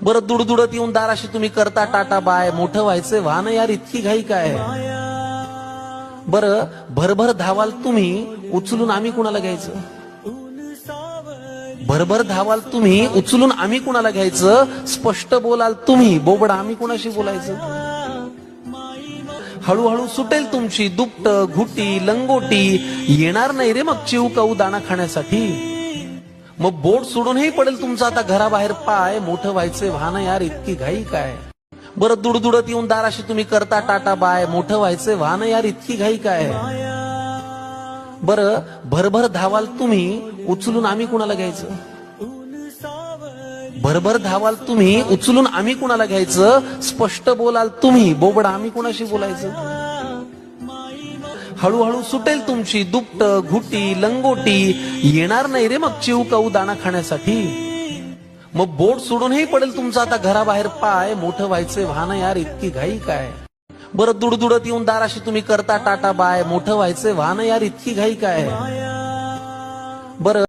बरं दुडदुडत येऊन दाराशी तुम्ही करता टाटा बाय, मोठं व्हायचंय वाहन यार, इतकी घाई काय? बरं भरभर धावाल तुम्ही, उचलून आम्ही कुणाला घ्यायचं? भरभर धावाल तुम्ही, उचलून आम्ही कुणाला घ्यायचं? स्पष्ट बोलाल तुम्ही, बोबडा आम्ही कुणाशी बोलायचं? हळूहळू सुटेल तुमची दुपट घुटी लंगोटी, येणार नाही रे मग चिव काऊ दाणा खाण्यासाठी. मग बोट सोडूनही पडेल तुमचा आता घराबाहेर पाय, मोठं व्हायचंय वाहन यार, इतकी घाई काय? बरं दुडदुडत येऊन दाराशी तुम्ही करता टाटा बाय, मोठं व्हायचंय वाहन यार, इतकी घाई काय? बरं भरभर धावाल तुम्ही, उचलून आम्ही कुणाला घ्यायचं? भरभर धावाल तुम्ही, उचलून आम्ही कुणाला घ्यायचं? स्पष्ट बोलाल तुम्ही, बोबडा आम्ही कुणाशी बोलायचं? हळूहळू सुटेल तुमची दुपट घुटी लंगोटी, येणार नाही रे मग चिव काऊ दाणा खाण्यासाठी. मग बोट सोडूनही पडेल तुमचा आता घराबाहेर पाय, मोठं व्हायचंय वाहन यार, इतकी घाई काय? बरं दुडदुडत येऊन दाराशी तुम्ही करता टाटा बाय, मोठं व्हायचंय वाहन यार, इतकी घाई काय? बरं